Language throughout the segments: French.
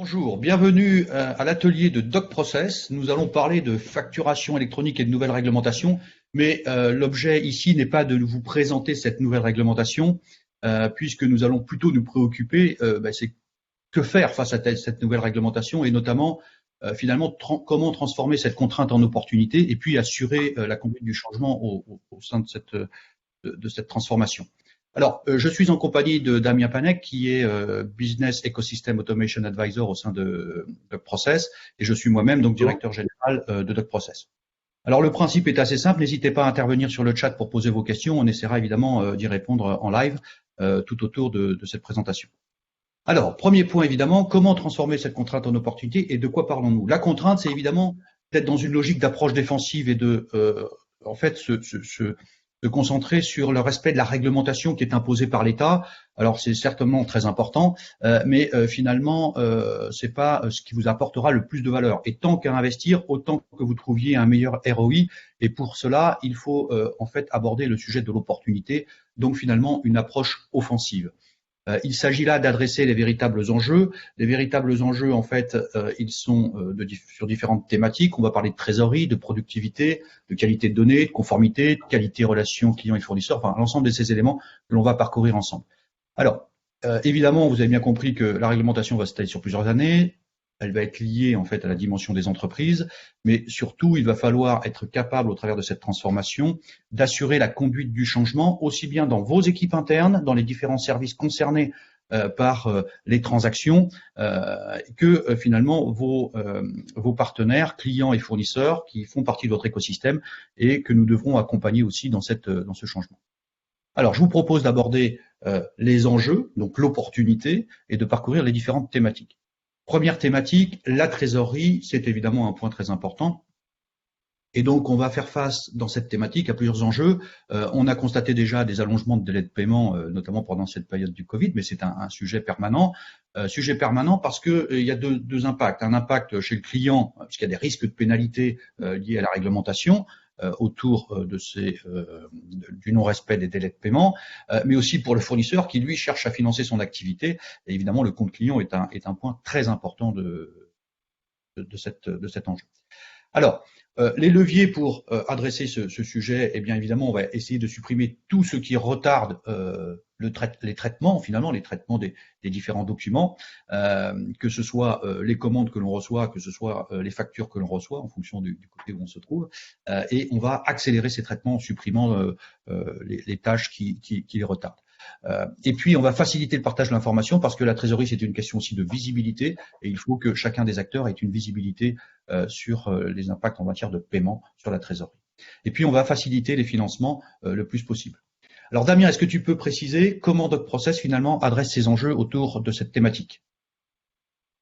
Bonjour, bienvenue à l'atelier de DocProcess. Nous allons parler de facturation électronique et de nouvelles réglementations, mais l'objet ici n'est pas de vous présenter cette nouvelle réglementation, puisque nous allons plutôt nous préoccuper, c'est que faire face à cette nouvelle réglementation et notamment finalement comment transformer cette contrainte en opportunité et puis assurer la conduite du changement au sein de cette transformation. Alors, je suis en compagnie de Damien Panec, qui est Business Ecosystem Automation Advisor au sein de DocProcess, et je suis moi-même donc directeur général de DocProcess. Alors, le principe est assez simple. N'hésitez pas à intervenir sur le chat pour poser vos questions. On essaiera évidemment d'y répondre en live tout autour de cette présentation. Alors, premier point évidemment, comment transformer cette contrainte en opportunité et de quoi parlons-nous? La contrainte, c'est évidemment d'être dans une logique d'approche défensive et de, en fait, se concentrer sur le respect de la réglementation qui est imposée par l'État. Alors c'est certainement très important, mais finalement c'est pas ce qui vous apportera le plus de valeur. Et tant qu'à investir, autant que vous trouviez un meilleur ROI. Et pour cela, il faut en fait aborder le sujet de l'opportunité. Donc finalement une approche offensive. Il s'agit là d'adresser les véritables enjeux. Les véritables enjeux, en fait, ils sont sur différentes thématiques. On va parler de trésorerie, de productivité, de qualité de données, de conformité, de qualité relation clients et fournisseurs, enfin l'ensemble de ces éléments que l'on va parcourir ensemble. Alors, évidemment, vous avez bien compris que la réglementation va s'étaler sur plusieurs années. Elle va être liée en fait à la dimension des entreprises, mais surtout, il va falloir être capable, au travers de cette transformation, d'assurer la conduite du changement, aussi bien dans vos équipes internes, dans les différents services concernés par les transactions, que finalement vos partenaires, clients et fournisseurs qui font partie de votre écosystème et que nous devrons accompagner aussi dans ce changement. Alors, je vous propose d'aborder les enjeux, donc l'opportunité, et de parcourir les différentes thématiques. Première thématique, la trésorerie, c'est évidemment un point très important. Et donc, on va faire face dans cette thématique à plusieurs enjeux. On a constaté déjà des allongements de délais de paiement, notamment pendant cette période du Covid, mais c'est un sujet permanent. Sujet permanent parce que il y a deux impacts. Un impact chez le client, puisqu'il y a des risques de pénalité liés à la réglementation autour du non-respect des délais de paiement, mais aussi pour le fournisseur qui, lui, cherche à financer son activité. Et évidemment, le compte client est un point très important de cet enjeu. Alors, les leviers pour adresser ce sujet, eh bien évidemment, on va essayer de supprimer tout ce qui retarde les traitements, finalement, les traitements des différents documents, que ce soit les commandes que l'on reçoit, que ce soit les factures que l'on reçoit, en fonction du côté où on se trouve, et on va accélérer ces traitements en supprimant les tâches qui les retardent. Et puis, on va faciliter le partage de l'information parce que la trésorerie, c'est une question aussi de visibilité et il faut que chacun des acteurs ait une visibilité sur les impacts en matière de paiement sur la trésorerie. Et puis, on va faciliter les financements le plus possible. Alors, Damien, est-ce que tu peux préciser comment DocProcess, finalement, adresse ces enjeux autour de cette thématique?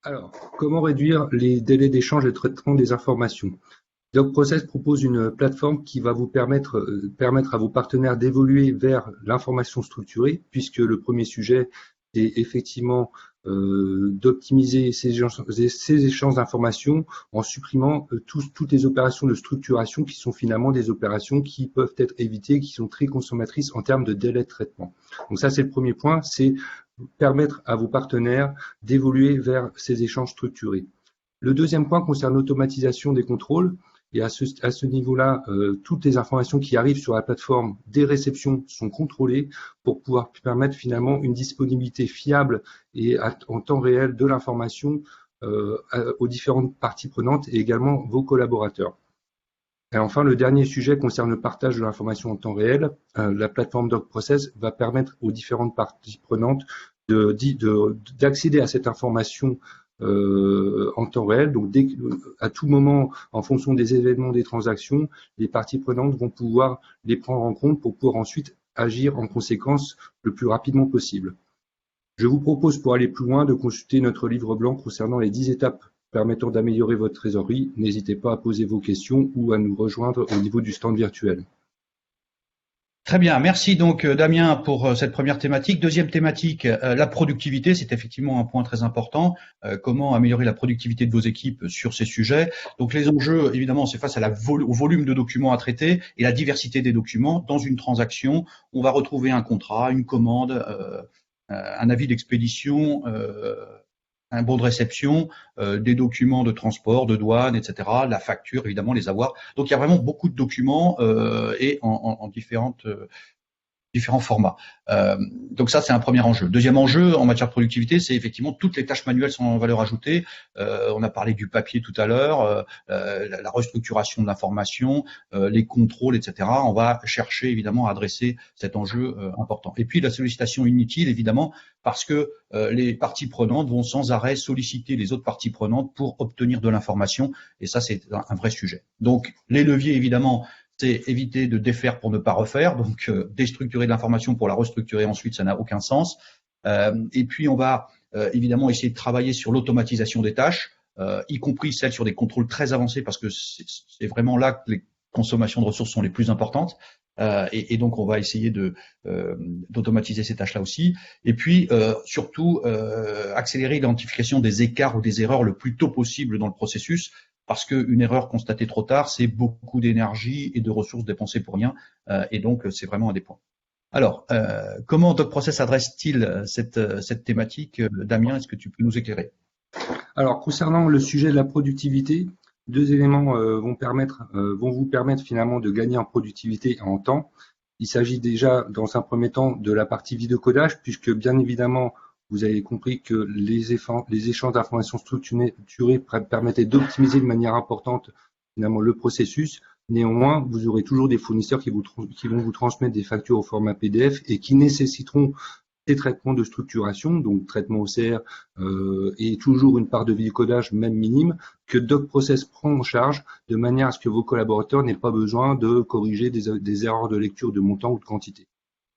Alors, comment réduire les délais d'échange et de traitement des informations? DocProcess propose une plateforme qui va vous permettre à vos partenaires d'évoluer vers l'information structurée, puisque le premier sujet est effectivement d'optimiser ces échanges d'informations en supprimant toutes les opérations de structuration qui sont finalement des opérations qui peuvent être évitées, qui sont très consommatrices en termes de délai de traitement. Donc ça, c'est le premier point, c'est permettre à vos partenaires d'évoluer vers ces échanges structurés. Le deuxième point concerne l'automatisation des contrôles. Et à ce niveau-là, toutes les informations qui arrivent sur la plateforme des réceptions sont contrôlées pour pouvoir permettre finalement une disponibilité fiable et en temps réel de l'information aux différentes parties prenantes et également vos collaborateurs. Et enfin, le dernier sujet concerne le partage de l'information en temps réel. La plateforme DocProcess va permettre aux différentes parties prenantes d'accéder à cette information en temps réel. Donc, à tout moment, en fonction des événements des transactions, les parties prenantes vont pouvoir les prendre en compte pour pouvoir ensuite agir en conséquence le plus rapidement possible. Je vous propose, pour aller plus loin, de consulter notre livre blanc concernant les 10 étapes permettant d'améliorer votre trésorerie. N'hésitez pas à poser vos questions ou à nous rejoindre au niveau du stand virtuel. Très bien, merci donc Damien pour cette première thématique. Deuxième thématique, la productivité, c'est effectivement un point très important. Comment améliorer la productivité de vos équipes sur ces sujets. Donc les enjeux, évidemment, c'est face à au volume de documents à traiter et la diversité des documents. Dans une transaction, on va retrouver un contrat, une commande, un avis d'expédition, un bon de réception, des documents de transport, de douane, etc., la facture, évidemment, les avoirs. Donc, il y a vraiment beaucoup de documents et en différents formats. Donc ça, c'est un premier enjeu. Deuxième enjeu en matière de productivité, c'est effectivement toutes les tâches manuelles sans valeur ajoutée. On a parlé du papier tout à l'heure, la restructuration de l'information, les contrôles, etc. On va chercher évidemment à adresser cet enjeu important. Et puis la sollicitation inutile, évidemment, parce que les parties prenantes vont sans arrêt solliciter les autres parties prenantes pour obtenir de l'information. Et ça, c'est un vrai sujet. Donc les leviers, évidemment, c'est éviter de défaire pour ne pas refaire, donc déstructurer de l'information pour la restructurer ensuite, ça n'a aucun sens. Et puis on va évidemment essayer de travailler sur l'automatisation des tâches, y compris celles sur des contrôles très avancés, parce que c'est vraiment là que les consommations de ressources sont les plus importantes. Et donc on va essayer d'automatiser ces tâches-là aussi. Et puis surtout accélérer l'identification des écarts ou des erreurs le plus tôt possible dans le processus, parce qu'une erreur constatée trop tard, c'est beaucoup d'énergie et de ressources dépensées pour rien, et donc c'est vraiment un des points. Alors, comment DocProcess adresse-t-il cette thématique? Damien, est-ce que tu peux nous éclairer? Alors, concernant le sujet de la productivité, deux éléments vont vous permettre finalement de gagner en productivité et en temps. Il s'agit déjà, dans un premier temps, de la partie vidéocodage, puisque bien évidemment, vous avez compris que les échanges d'informations structurées permettaient d'optimiser de manière importante finalement le processus. Néanmoins, vous aurez toujours des fournisseurs qui vont vous transmettre des factures au format PDF et qui nécessiteront des traitements de structuration, donc traitement OCR et toujours une part de vidéocodage même minime, que DocProcess prend en charge de manière à ce que vos collaborateurs n'aient pas besoin de corriger des erreurs de lecture de montant ou de quantité.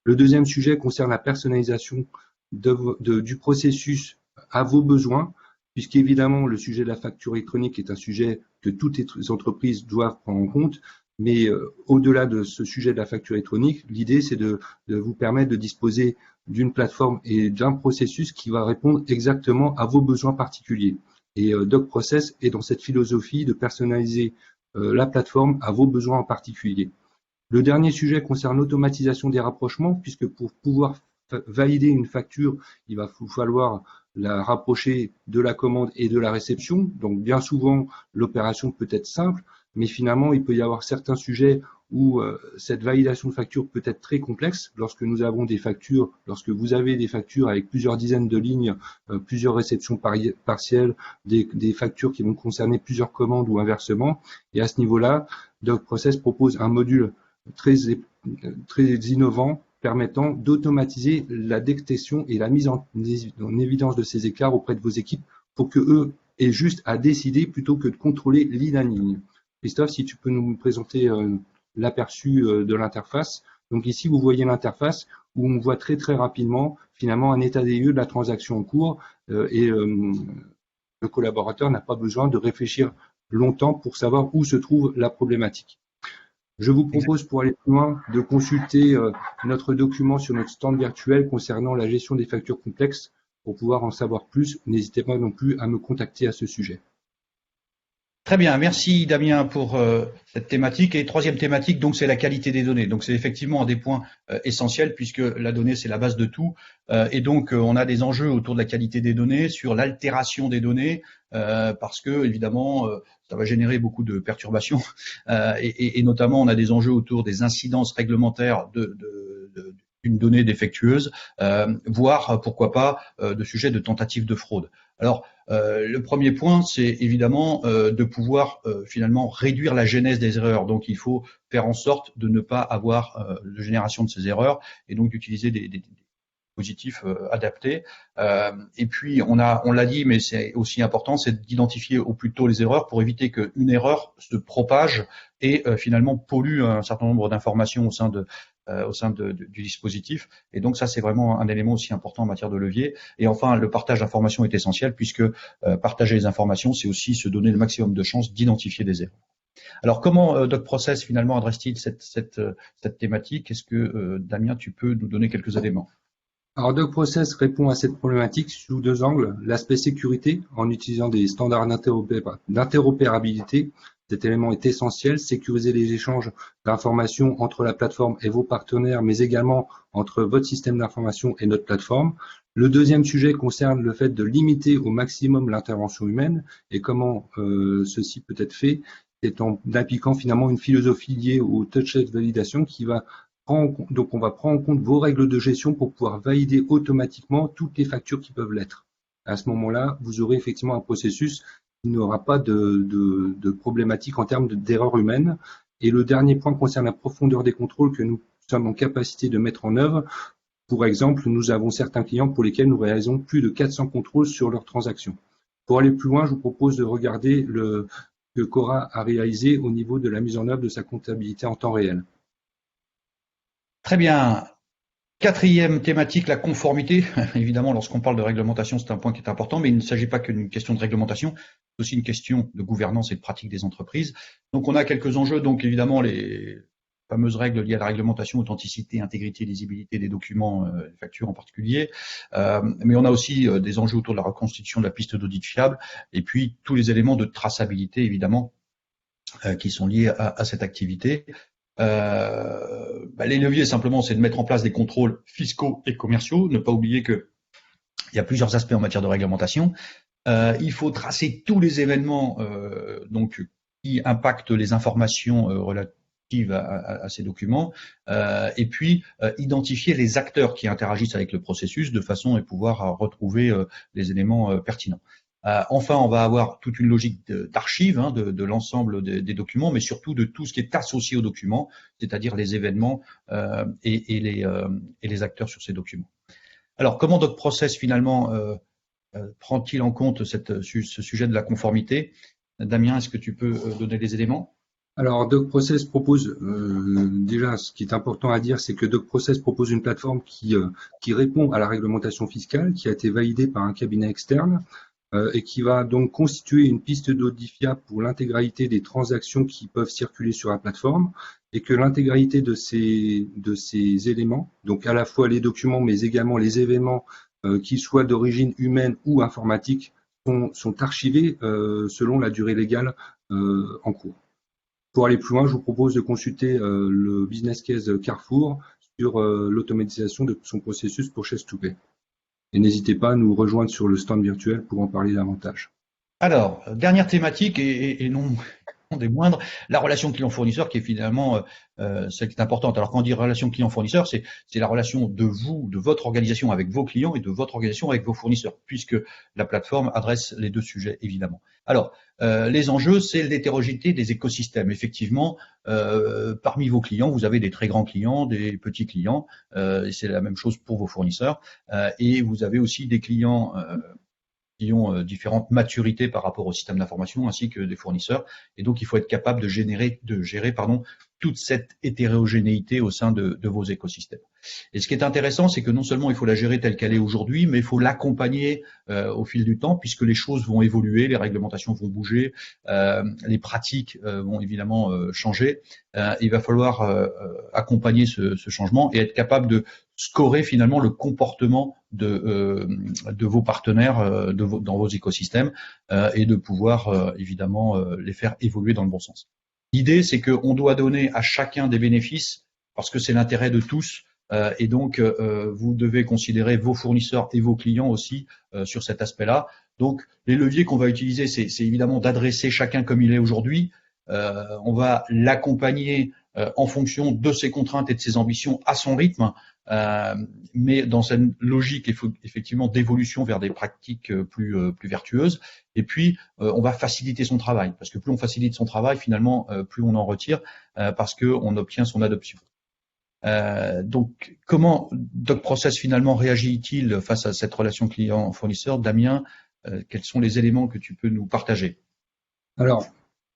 Le deuxième sujet concerne la personnalisation du processus à vos besoins, puisqu'évidemment le sujet de la facture électronique est un sujet que toutes les entreprises doivent prendre en compte, mais au-delà de ce sujet de la facture électronique, l'idée c'est de vous permettre de disposer d'une plateforme et d'un processus qui va répondre exactement à vos besoins particuliers. Et DocProcess est dans cette philosophie de personnaliser la plateforme à vos besoins en particulier. Le dernier sujet concerne l'automatisation des rapprochements, puisque pour pouvoir valider une facture, il va vous falloir la rapprocher de la commande et de la réception. Donc bien souvent, l'opération peut être simple, mais finalement, il peut y avoir certains sujets où cette validation de facture peut être très complexe. Lorsque vous avez des factures avec plusieurs dizaines de lignes, plusieurs réceptions partielles, des factures qui vont concerner plusieurs commandes ou inversement. Et à ce niveau-là, DocProcess propose un module très innovant permettant d'automatiser la détection et la mise en évidence de ces écarts auprès de vos équipes pour que eux aient juste à décider plutôt que de contrôler ligne à ligne. Christophe, si tu peux nous présenter l'aperçu de l'interface. Donc ici, vous voyez l'interface où on voit très rapidement finalement un état des lieux de la transaction en cours et le collaborateur n'a pas besoin de réfléchir longtemps pour savoir où se trouve la problématique. Je vous propose, pour aller plus loin, de consulter notre document sur notre stand virtuel concernant la gestion des factures complexes. Pour pouvoir en savoir plus, n'hésitez pas non plus à me contacter à ce sujet. Très bien, merci Damien pour cette thématique. Et troisième thématique, donc c'est la qualité des données. Donc c'est effectivement un des points essentiels puisque la donnée c'est la base de tout. Et donc on a des enjeux autour de la qualité des données, sur l'altération des données, parce que évidemment ça va générer beaucoup de perturbations. Et notamment on a des enjeux autour des incidences réglementaires d'une donnée défectueuse, voire pourquoi pas de sujets de tentatives de fraude. Alors le premier point, c'est évidemment de pouvoir finalement réduire la genèse des erreurs. Donc il faut faire en sorte de ne pas avoir de génération de ces erreurs et donc d'utiliser des dispositifs adaptés. Et puis on l'a dit, mais c'est aussi important, c'est d'identifier au plus tôt les erreurs pour éviter qu'une erreur se propage et finalement pollue un certain nombre d'informations au sein du dispositif. Et donc ça, c'est vraiment un élément aussi important en matière de levier. Et enfin, le partage d'informations est essentiel puisque partager les informations, c'est aussi se donner le maximum de chances d'identifier des erreurs. Alors, comment DocProcess finalement adresse-t-il cette thématique? Est-ce que Damien, tu peux nous donner quelques éléments? Alors, DocProcess répond à cette problématique sous deux angles. L'aspect sécurité, en utilisant des standards d'interopérabilité, Cet élément est essentiel, sécuriser les échanges d'informations entre la plateforme et vos partenaires, mais également entre votre système d'information et notre plateforme. Le deuxième sujet concerne le fait de limiter au maximum l'intervention humaine et comment ceci peut être fait. C'est en appliquant finalement une philosophie liée au touchless validation qui va donc on va prendre en compte vos règles de gestion pour pouvoir valider automatiquement toutes les factures qui peuvent l'être. À ce moment-là, vous aurez effectivement un processus qui n'aura pas de problématique en termes d'erreur humaine. Et le dernier point concerne la profondeur des contrôles que nous sommes en capacité de mettre en œuvre. Pour exemple, nous avons certains clients pour lesquels nous réalisons plus de 400 contrôles sur leurs transactions. Pour aller plus loin, je vous propose de regarder ce que Cora a réalisé au niveau de la mise en œuvre de sa comptabilité en temps réel. Très bien. Quatrième thématique, la conformité. Évidemment, lorsqu'on parle de réglementation, c'est un point qui est important, mais il ne s'agit pas que d'une question de réglementation, c'est aussi une question de gouvernance et de pratique des entreprises. Donc, on a quelques enjeux. Donc, évidemment, les fameuses règles liées à la réglementation, authenticité, intégrité, lisibilité des documents, les factures en particulier. Mais on a aussi des enjeux autour de la reconstitution de la piste d'audit fiable et puis tous les éléments de traçabilité, évidemment, qui sont liés à cette activité. Les leviers, simplement, c'est de mettre en place des contrôles fiscaux et commerciaux. Ne pas oublier que il y a plusieurs aspects en matière de réglementation. Il faut tracer tous les événements donc qui impactent les informations relatives à ces documents, et puis identifier les acteurs qui interagissent avec le processus de façon à pouvoir retrouver les éléments pertinents. Enfin, on va avoir toute une logique d'archive de l'ensemble des documents, mais surtout de tout ce qui est associé aux documents, c'est-à-dire les événements et les acteurs sur ces documents. Alors, comment DocProcess finalement prend-il en compte ce sujet de la conformité? Damien, est-ce que tu peux donner des éléments? Alors, DocProcess propose, déjà, ce qui est important à dire, c'est que DocProcess propose une plateforme qui répond à la réglementation fiscale, qui a été validée par un cabinet externe, et qui va donc constituer une piste d'audit fiable pour l'intégralité des transactions qui peuvent circuler sur la plateforme, et que l'intégralité de ces éléments, donc à la fois les documents, mais également les événements, qu'ils soient d'origine humaine ou informatique, sont archivés selon la durée légale en cours. Pour aller plus loin, je vous propose de consulter le business case Carrefour sur l'automatisation de son processus Purchase to Pay. Et n'hésitez pas à nous rejoindre sur le stand virtuel pour en parler davantage. Alors, dernière thématique et non des moindres, la relation client-fournisseur qui est finalement celle qui est importante. Alors, quand on dit relation client-fournisseur, c'est la relation de vous, de votre organisation avec vos clients et de votre organisation avec vos fournisseurs, puisque la plateforme adresse les deux sujets, évidemment. Alors, les enjeux, c'est l'hétérogénéité des écosystèmes. Effectivement, parmi vos clients, vous avez des très grands clients, des petits clients, et c'est la même chose pour vos fournisseurs. Et vous avez aussi des clients qui ont différentes maturités par rapport au système d'information ainsi que des fournisseurs. Et donc, il faut être capable de gérer toute cette hétérogénéité au sein de vos écosystèmes. Et ce qui est intéressant, c'est que non seulement il faut la gérer telle qu'elle est aujourd'hui, mais il faut l'accompagner au fil du temps, puisque les choses vont évoluer, les réglementations vont bouger, les pratiques vont évidemment changer. Il va falloir accompagner ce changement et être capable de scorer finalement le comportement de vos partenaires dans vos écosystèmes et de pouvoir évidemment les faire évoluer dans le bon sens. L'idée, c'est qu'on doit donner à chacun des bénéfices parce que c'est l'intérêt de tous et donc vous devez considérer vos fournisseurs et vos clients aussi sur cet aspect-là. Donc les leviers qu'on va utiliser, c'est évidemment d'adresser chacun comme il est aujourd'hui. On va l'accompagner en fonction de ses contraintes et de ses ambitions à son rythme, mais dans une logique effectivement d'évolution vers des pratiques plus vertueuses. Et puis, on va faciliter son travail, parce que plus on facilite son travail, finalement, plus on en retire, parce qu'on obtient son adoption. Donc, comment DocProcess finalement réagit-il face à cette relation client-fournisseur? Damien, quels sont les éléments que tu peux nous partager? Alors,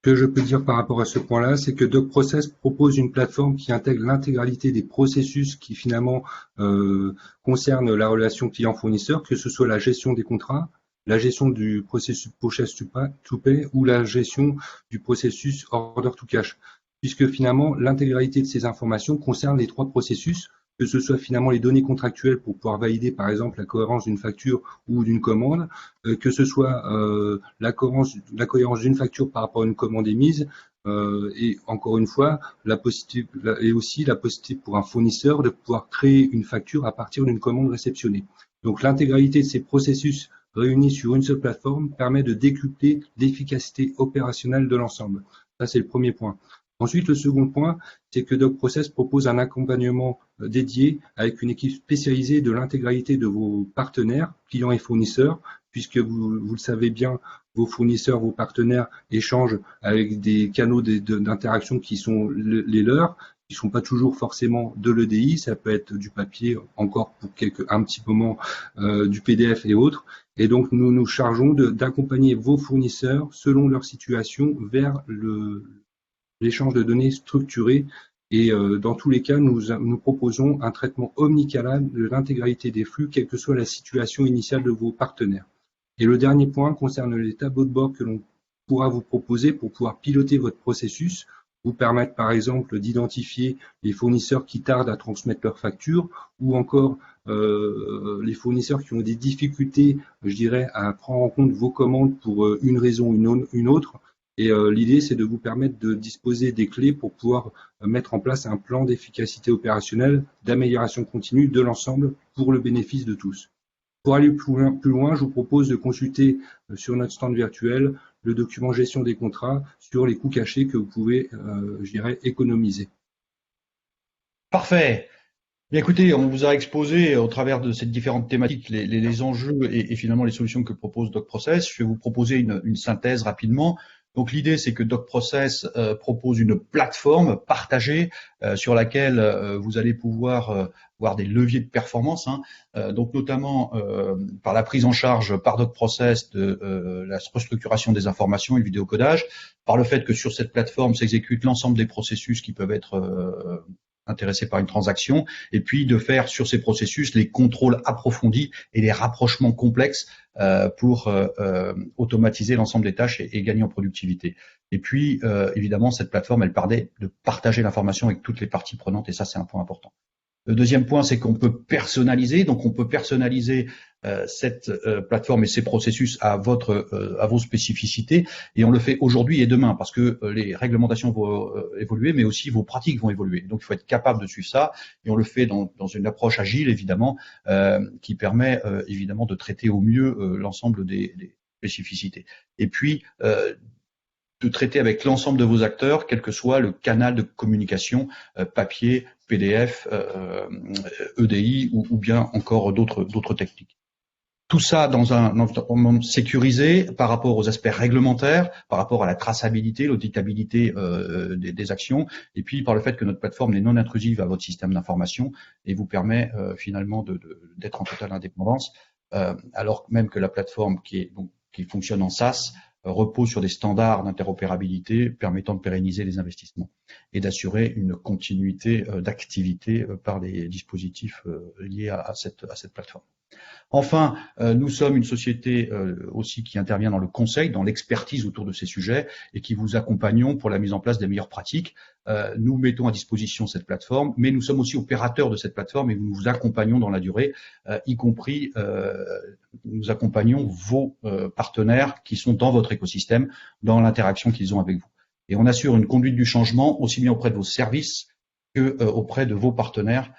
ce que je peux dire par rapport à ce point-là, c'est que DocProcess propose une plateforme qui intègre l'intégralité des processus qui finalement concernent la relation client-fournisseur, que ce soit la gestion des contrats, la gestion du processus Purchase to Pay ou la gestion du processus Order to Cash, puisque finalement l'intégralité de ces informations concerne les trois processus, que ce soit finalement les données contractuelles pour pouvoir valider par exemple la cohérence d'une facture ou d'une commande, que ce soit la cohérence d'une facture par rapport à une commande émise, et encore une fois, aussi la possibilité pour un fournisseur de pouvoir créer une facture à partir d'une commande réceptionnée. Donc l'intégralité de ces processus réunis sur une seule plateforme permet de décupler l'efficacité opérationnelle de l'ensemble. Ça, c'est le premier point. Ensuite, le second point, c'est que DocProcess propose un accompagnement dédié avec une équipe spécialisée de l'intégralité de vos partenaires, clients et fournisseurs, puisque vous le savez bien, vos fournisseurs, vos partenaires échangent avec des canaux d'interaction qui sont les leurs, qui ne sont pas toujours forcément de l'EDI, ça peut être du papier, encore pour un petit moment du PDF et autres. Et donc, nous nous chargeons d'accompagner vos fournisseurs selon leur situation vers l'échange de données structurées. Et dans tous les cas, nous proposons un traitement omnicanal de l'intégralité des flux, quelle que soit la situation initiale de vos partenaires. Et le dernier point concerne les tableaux de bord que l'on pourra vous proposer pour pouvoir piloter votre processus, vous permettre par exemple d'identifier les fournisseurs qui tardent à transmettre leurs factures ou encore les fournisseurs qui ont des difficultés, je dirais, à prendre en compte vos commandes pour une raison ou une autre. Et l'idée, c'est de vous permettre de disposer des clés pour pouvoir mettre en place un plan d'efficacité opérationnelle, d'amélioration continue de l'ensemble pour le bénéfice de tous. Pour aller plus loin, je vous propose de consulter sur notre stand virtuel le document gestion des contrats sur les coûts cachés que vous pouvez, je dirais, économiser. Parfait. Bien, écoutez, on vous a exposé au travers de ces différentes thématiques les enjeux et finalement les solutions que propose DocProcess. Je vais vous proposer une synthèse rapidement. Donc l'idée, c'est que DocProcess propose une plateforme partagée sur laquelle vous allez pouvoir voir des leviers de performance, donc notamment par la prise en charge par DocProcess de la restructuration des informations et le vidéocodage, par le fait que sur cette plateforme s'exécutent l'ensemble des processus qui peuvent être intéressés par une transaction, et puis de faire sur ces processus les contrôles approfondis et les rapprochements complexes pour automatiser l'ensemble des tâches et gagner en productivité. Et puis, évidemment, cette plateforme, elle permet de partager l'information avec toutes les parties prenantes, et ça, c'est un point important. Le deuxième point, c'est qu'on peut personnaliser. Donc, on peut personnaliser cette plateforme et ses processus à vos spécificités. Et on le fait aujourd'hui et demain parce que les réglementations vont évoluer, mais aussi vos pratiques vont évoluer. Donc, il faut être capable de suivre ça. Et on le fait dans une approche agile, évidemment, qui permet évidemment de traiter au mieux l'ensemble des spécificités. Et puis, de traiter avec l'ensemble de vos acteurs, quel que soit le canal de communication, papier, PDF, EDI ou bien encore d'autres techniques. Tout ça dans un environnement sécurisé par rapport aux aspects réglementaires, par rapport à la traçabilité, l'auditabilité des actions, et puis par le fait que notre plateforme est non intrusive à votre système d'information et vous permet finalement d'être en totale indépendance, alors même que la plateforme qui fonctionne en SaaS repose sur des standards d'interopérabilité permettant de pérenniser les investissements et d'assurer une continuité d'activité par les dispositifs liés à cette plateforme. Enfin, nous sommes une société aussi qui intervient dans le conseil, dans l'expertise autour de ces sujets et qui vous accompagnons pour la mise en place des meilleures pratiques. Nous mettons à disposition cette plateforme, mais nous sommes aussi opérateurs de cette plateforme et nous vous accompagnons dans la durée, y compris nous accompagnons vos partenaires qui sont dans votre écosystème, dans l'interaction qu'ils ont avec vous. Et on assure une conduite du changement aussi bien auprès de vos services que auprès de vos partenaires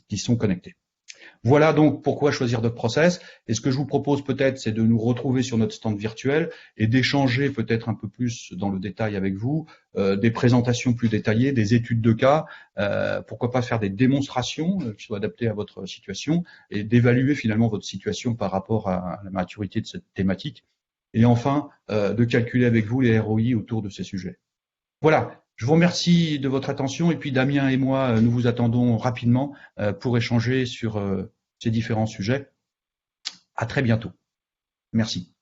qui sont connectés. Voilà donc pourquoi choisir DocProcess. Et ce que je vous propose peut-être, c'est de nous retrouver sur notre stand virtuel et d'échanger peut-être un peu plus dans le détail avec vous, des présentations plus détaillées, des études de cas, pourquoi pas faire des démonstrations qui soient adaptées à votre situation et d'évaluer finalement votre situation par rapport à la maturité de cette thématique. Et enfin, de calculer avec vous les ROI autour de ces sujets. Voilà. Je vous remercie de votre attention et puis Damien et moi, nous vous attendons rapidement pour échanger sur ces différents sujets. À très bientôt. Merci.